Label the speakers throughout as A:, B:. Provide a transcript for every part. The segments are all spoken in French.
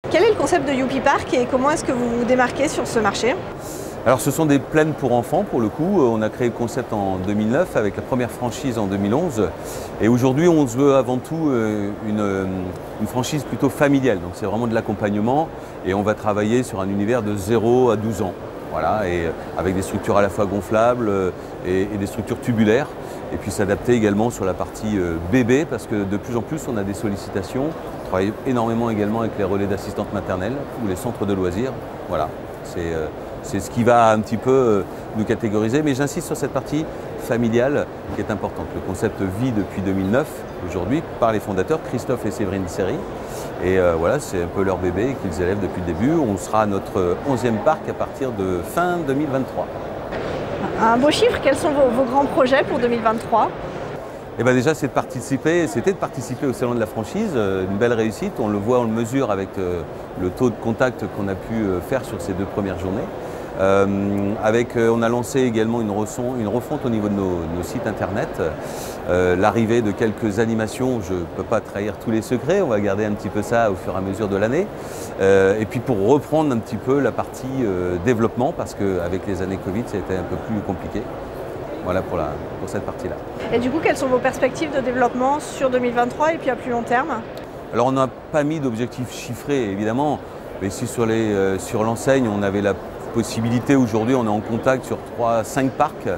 A: Quel est le concept de Youpi Park et comment est-ce que vous vous démarquez sur ce marché?
B: Alors ce sont des plaines pour enfants pour le coup. On a créé le concept en 2009 avec la première franchise en 2011. Et aujourd'hui on se veut avant tout une franchise plutôt familiale. Donc c'est vraiment de l'accompagnement et on va travailler sur un univers de 0 à 12 ans. Voilà, et avec des structures à la fois gonflables et des structures tubulaires. Et puis s'adapter également sur la partie bébé parce que de plus en plus on a des sollicitations. On travaille énormément également avec les relais d'assistantes maternelles ou les centres de loisirs. Voilà, c'est ce qui va un petit peu nous catégoriser. Mais j'insiste sur cette partie familiale qui est importante. Le concept vit depuis 2009 aujourd'hui par les fondateurs Christophe et Séverine Serry. Et voilà, c'est un peu leur bébé qu'ils élèvent depuis le début. On sera à notre 11e parc à partir de fin 2023.
A: Un beau chiffre, quels sont vos grands projets pour 2023?
B: Eh bien déjà, c'était de participer au Salon de la franchise, une belle réussite. On le voit, on le mesure avec le taux de contact qu'on a pu faire sur ces 2 premières journées. On a lancé également une refonte au niveau de nos sites internet, l'arrivée de quelques animations. Je ne peux pas trahir tous les secrets, on va garder un petit peu ça au fur et à mesure de l'année. Et puis pour reprendre un petit peu la partie développement, parce qu'avec les années Covid, ça a été un peu plus compliqué. Voilà pour cette partie-là.
A: Et du coup, quelles sont vos perspectives de développement sur 2023 et puis à plus long terme?
B: Alors on n'a pas mis d'objectifs chiffrés évidemment, mais si sur l'enseigne on avait la possibilité, aujourd'hui on est en contact sur 3-5 parcs,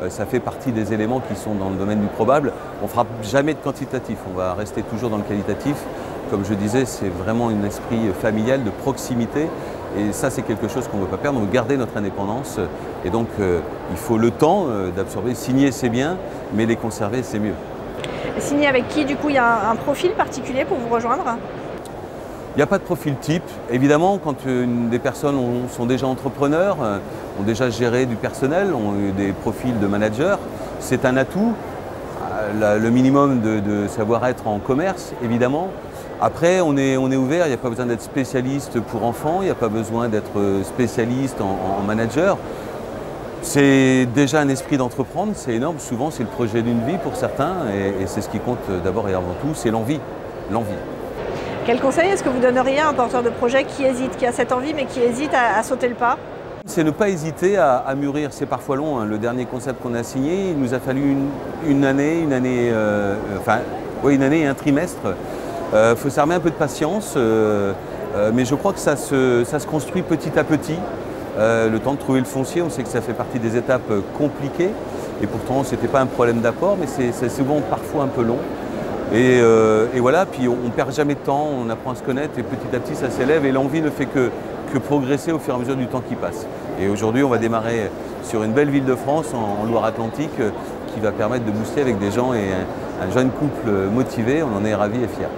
B: ça fait partie des éléments qui sont dans le domaine du probable. On ne fera jamais de quantitatif, on va rester toujours dans le qualitatif. Comme je disais, c'est vraiment un esprit familial, de proximité. Et ça, c'est quelque chose qu'on ne veut pas perdre. On veut garder notre indépendance. Et donc, il faut le temps d'absorber. Signer, c'est bien, mais les conserver, c'est mieux.
A: Signer avec qui, du coup, il y a un profil particulier pour vous rejoindre?
B: Il n'y a pas de profil type. Évidemment, quand des personnes sont déjà entrepreneurs, ont déjà géré du personnel, ont eu des profils de managers, c'est un atout. Le minimum de savoir-être en commerce, évidemment. Après, on est ouvert, il n'y a pas besoin d'être spécialiste pour enfants, il n'y a pas besoin d'être spécialiste en manager. C'est déjà un esprit d'entreprendre, c'est énorme. Souvent, c'est le projet d'une vie pour certains et c'est ce qui compte d'abord et avant tout, c'est l'envie.
A: Quel conseil est-ce que vous donneriez à un porteur de projet qui hésite, qui a cette envie mais qui hésite à sauter le pas?
B: C'est ne pas hésiter à mûrir. C'est parfois long, hein. Le dernier concept qu'on a signé, il nous a fallu une année et un trimestre. Il faut s'armer un peu de patience, mais je crois que ça se construit petit à petit. Le temps de trouver le foncier, on sait que ça fait partie des étapes compliquées. Et pourtant, ce n'était pas un problème d'apport, mais c'est souvent parfois un peu long. Et voilà, puis on ne perd jamais de temps, on apprend à se connaître et petit à petit ça s'élève et l'envie ne fait que progresser au fur et à mesure du temps qui passe. Et aujourd'hui on va démarrer sur une belle ville de France en Loire-Atlantique qui va permettre de booster avec des gens et un jeune couple motivé, on en est ravis et fiers.